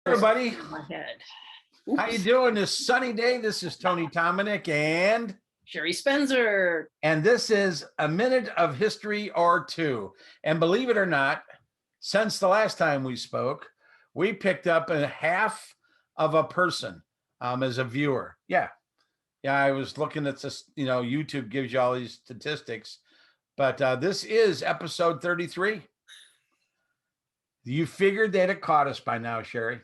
Everybody, My head. how you doing this sunny day? This is Tony Dominic and Sherry Spencer. this is a minute of history or two. And believe it or not, since the last time we spoke, we picked up a half of a person as a viewer. Yeah, I was looking at this. YouTube gives you all these statistics, but this is episode 33. You figured they'd have caught us by now, Sherry.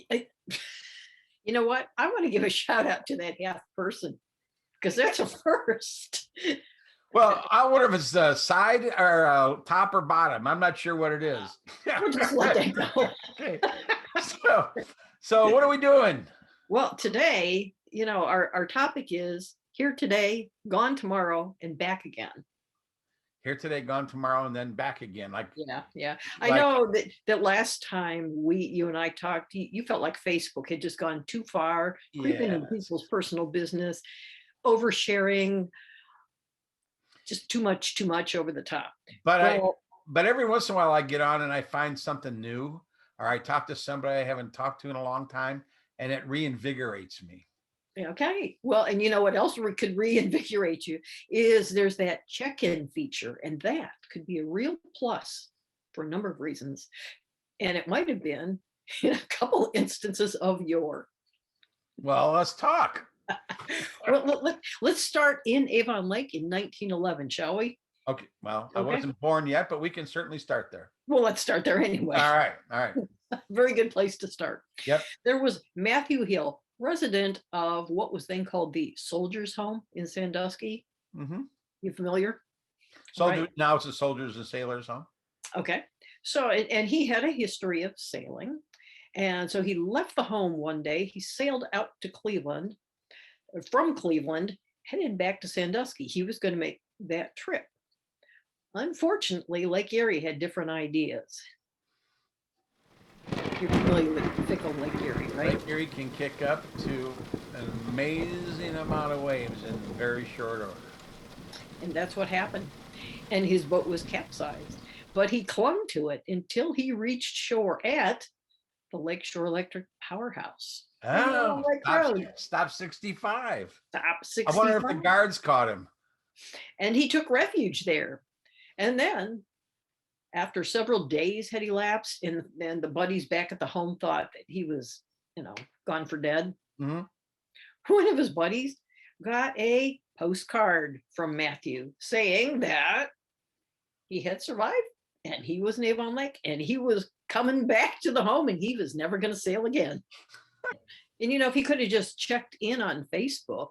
You know what? I want to give a shout out to that half person because that's a first. Well, I wonder if it's the side or top or bottom. I'm not sure what it is. We'll just let that go. Okay. So what are we doing? Well, today, our topic is here today, gone tomorrow, and back again. Here today, gone tomorrow, and then back again. Yeah. I know that last time you and I talked, you felt like Facebook had just gone too far, creeping into people's personal business, oversharing, just too much over the top. But every once in a while I get on and I find something new, or I talk to somebody I haven't talked to in a long time, and it reinvigorates me. Okay. Well, and you know what else could reinvigorate you is there's that check-in feature, and that could be a real plus for a number of reasons. And it might have been in a couple instances of your. Well, let's talk. Well, let's start in Avon Lake in 1911, shall we? Okay. Well, I wasn't born yet, but we can certainly start there. Well, let's start there anyway. All right. Very good place to start. Yep. There was Matthew Hill, resident of what was then called the Soldiers' Home in Sandusky. Mm-hmm. You familiar? Right. Now it's a Soldiers and Sailors Home. Okay. So, and he had a history of sailing. And so he left the home one day. He sailed out to Cleveland, from Cleveland, headed back to Sandusky. He was going to make that trip. Unfortunately, Lake Erie had different ideas. You're familiar with fickle Lake Erie, right? Lake Erie can kick up to an amazing amount of waves in very short order. And that's what happened. And his boat was capsized. But he clung to it until he reached shore at the Lakeshore Electric Powerhouse. Oh, stop 65. Stop 65. I wonder if the guards caught him. And he took refuge there. And then, after several days had elapsed, and the buddies back at the home thought that he was, gone for dead. Mm-hmm. One of his buddies got a postcard from Matthew saying that he had survived and he was in Avon Lake and he was coming back to the home and he was never going to sail again. And if he could have just checked in on Facebook,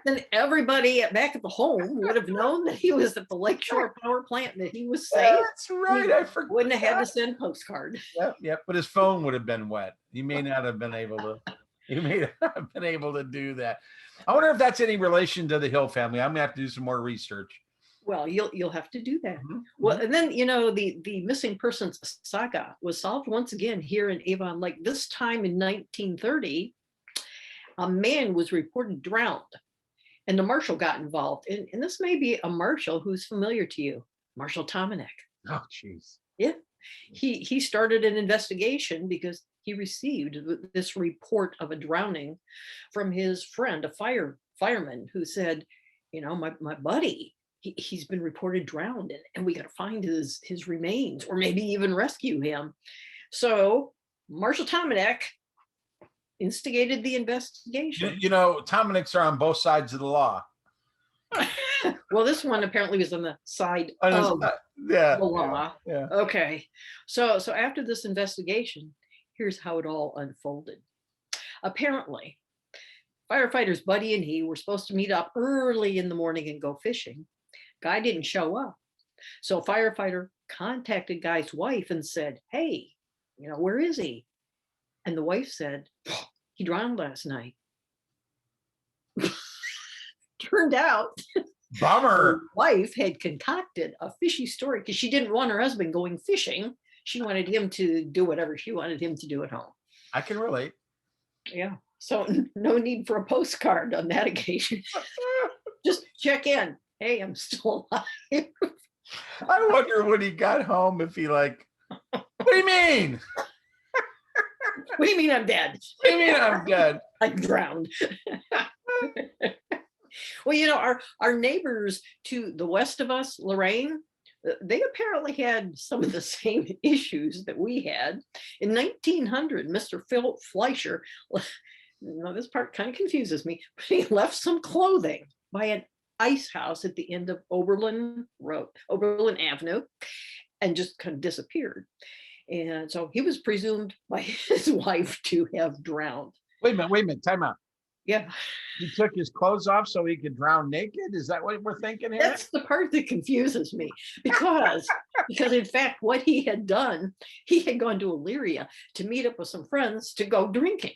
then everybody back at the home would have known that he was at the Lakeshore Power Plant, that he was safe. That's right. I forgot. Wouldn't have had to send postcard. Yep. But his phone would have been wet. He may not have been able to. He may not have been able to do that. I wonder if that's any relation to the Hill family. I'm gonna have to do some more research. Well, you'll have to do that. Mm-hmm. Well, and then the missing persons saga was solved once again here in Avon Lake. This time in 1930, a man was reported drowned, and the marshal got involved. And this may be a marshal who's familiar to you, Marshal Tominek. Oh, jeez. Yeah, he started an investigation because he received this report of a drowning from his friend, a fireman, who said, my buddy. He's been reported drowned and we got to find his remains or maybe even rescue him. So Marshal Tominek instigated the investigation. Tomineks are on both sides of the law. Well, this one apparently was on the side of the law. Yeah. Okay. So after this investigation, here's how it all unfolded. Apparently, firefighters Buddy and he were supposed to meet up early in the morning and go fishing. Guy didn't show up. So firefighter contacted Guy's wife and said, hey, where is he? And the wife said, he drowned last night. Turned out, bummer. The wife had concocted a fishy story because she didn't want her husband going fishing. She wanted him to do whatever she wanted him to do at home. I can relate. Yeah. So no need for a postcard on that occasion. Just check in. Hey, I'm still alive. I wonder when he got home if he what do you mean? What do you mean I'm dead? What do you mean I'm dead? I'm drowned. Well, you know, our neighbors to the west of us, Lorraine, they apparently had some of the same issues that we had. In 1900, Mr. Phil Fleischer, now this part kind of confuses me, but he left some clothing by an ice house at the end of Oberlin Road, Oberlin Avenue, and just kind of disappeared. And so he was presumed by his wife to have drowned. Wait a minute, time out. Yeah. He took his clothes off so he could drown naked? Is that what we're thinking here? That's the part that confuses me because in fact, what he had done, he had gone to Elyria to meet up with some friends to go drinking.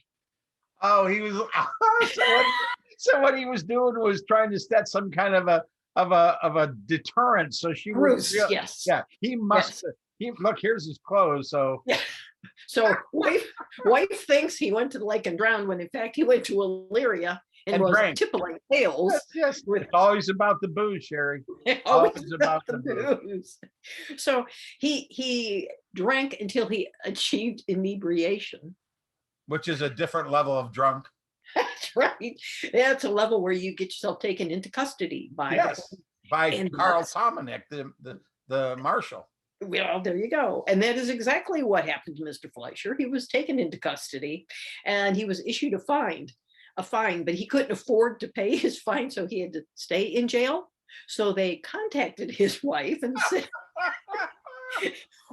Oh, he was so what he was doing was trying to set some kind of a deterrent. So she Bruce, was yes. Yeah, he must look, here's his clothes. So yeah. So wife thinks he went to the lake and drowned when in fact he went to Illyria and was drank. tippling pails. Yes. It's always about the booze, Sherry. Always about the booze. So he drank until he achieved inebriation. Which is a different level of drunk. That's right. That's a level where you get yourself taken into custody by Carl Tomanic, the marshal. Well, there you go. And that is exactly what happened to Mr. Fleischer. He was taken into custody and he was issued a fine, but he couldn't afford to pay his fine, so he had to stay in jail. So they contacted his wife and said,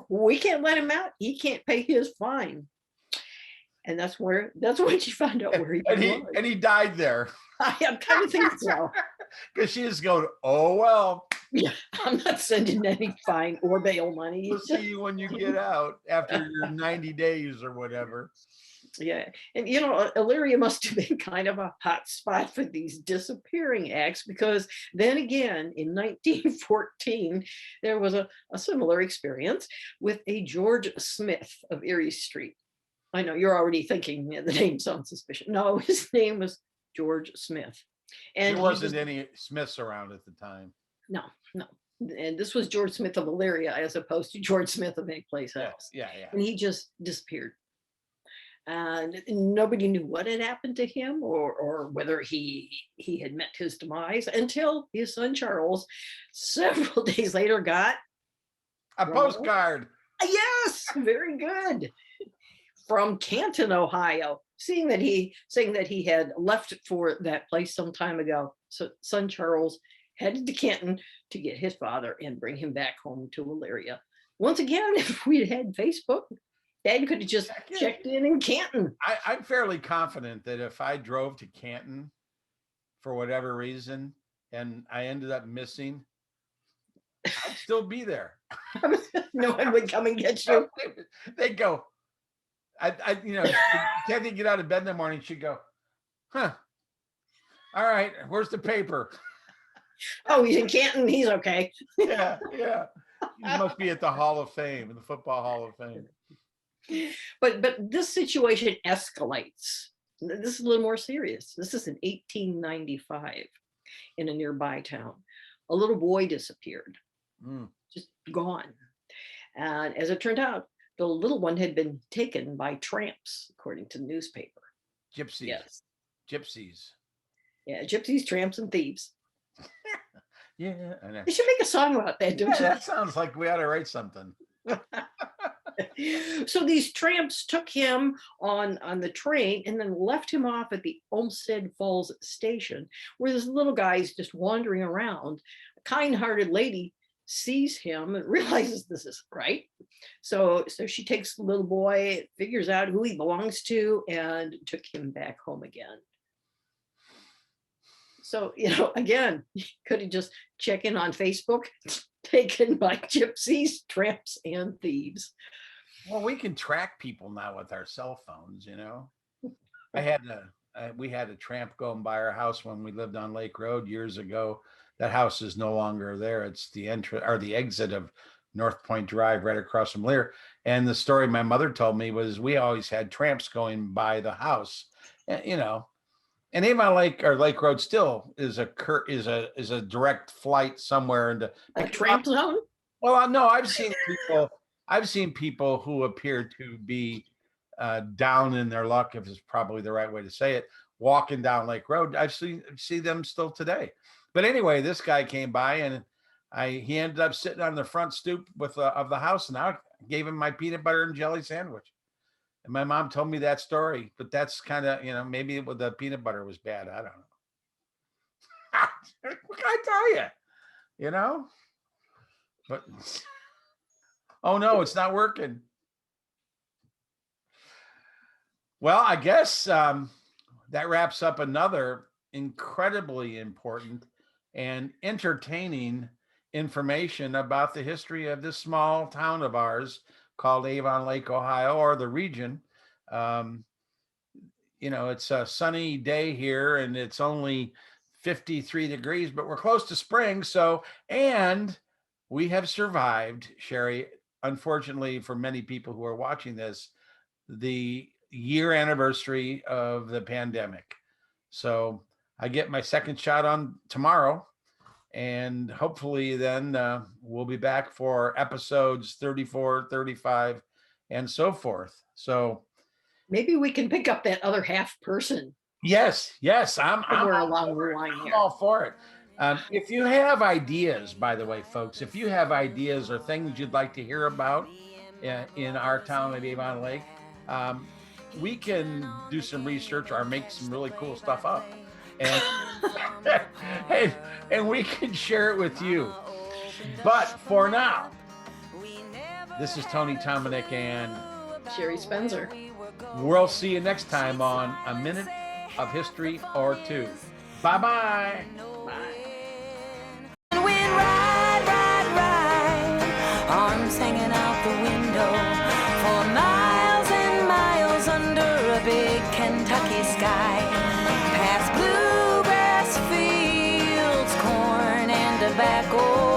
we can't let him out. He can't pay his fine. And that's when she found out where he was. And he died there. I kind of think so. Because she just going, oh, well. Yeah, I'm not sending any fine or bail money. We'll see you when you get out after your 90 days or whatever. Yeah. And, you know, Elyria must have been kind of a hot spot for these disappearing acts, because then again, in 1914, there was a similar experience with a George Smith of Erie Street. I know you're already thinking the name sounds suspicious. No, his name was George Smith. And there wasn't any Smiths around at the time. No. And this was George Smith of Elyria as opposed to George Smith of anyplace else. Yeah. And he just disappeared. And nobody knew what had happened to him or whether he had met his demise until his son Charles, several days later, got a postcard. Yes, very good. From Canton, Ohio, saying that he had left for that place some time ago. So son Charles headed to Canton to get his father and bring him back home to Elyria. Once again, if we'd had Facebook, Dad could have just checked in Canton. I'm fairly confident that if I drove to Canton for whatever reason and I ended up missing, I'd still be there. No one would come and get you. They'd go, Kathy get out of bed in the morning, she'd go, huh, all right, where's the paper? Oh, he's in Canton, he's okay. Yeah. He must be at the Hall of Fame, in the Football Hall of Fame. But this situation escalates. This is a little more serious. This is in 1895 in a nearby town. A little boy disappeared, just gone. And as it turned out, the little one had been taken by tramps, according to the newspaper. Gypsies. Yes. Gypsies. Yeah, gypsies, tramps, and thieves. Yeah, I know. You should make a song about that, don't you? That sounds like we ought to write something. So these tramps took him on the train and then left him off at the Olmsted Falls station, where this little guy is just wandering around. A kind-hearted lady sees him and realizes this isn't right. So she takes the little boy, figures out who he belongs to, and took him back home again. So, again, you could have just checked in on Facebook, taken by gypsies, tramps, and thieves. Well, we can track people now with our cell phones, we had a tramp going by our house when we lived on Lake Road years ago. That house is no longer there. It's the exit of North Point Drive right across from Lear. And the story my mother told me was we always had tramps going by the house, and Avon Lake or Lake Road still is a direct flight somewhere into a tramp zone. Well, no, I've seen people who appear to be down in their luck, if it's probably the right way to say it, walking down Lake Road. I see them still today. But anyway, this guy came by and he ended up sitting on the front stoop of the house, and I gave him my peanut butter and jelly sandwich. And my mom told me that story, but that's kind of, maybe the peanut butter was bad. I don't know. What can I tell you? But oh no, it's not working. Well, I guess that wraps up another incredibly important and entertaining information about the history of this small town of ours called Avon Lake, Ohio, or the region. It's a sunny day here and it's only 53 degrees, but we're close to spring. And we have survived, Sherry, unfortunately for many people who are watching this, the year anniversary of the pandemic. So I get my second shot on tomorrow, and hopefully then we'll be back for episodes 34, 35, and so forth. So maybe we can pick up that other half person. Yes, I'm along the line here. I'm all for it. If you have ideas, by the way, folks, if you have ideas or things you'd like to hear about in our town of Avon Lake, we can do some research or make some really cool stuff up, and and we can share it with you. But for now, this is Tony Tominick and Sherry Spencer. We'll see you next time on A Minute of History or Two. Bye-bye. We'd ride, arms hanging out the window for miles and miles under a big Kentucky sky, past bluegrass fields, corn and tobacco.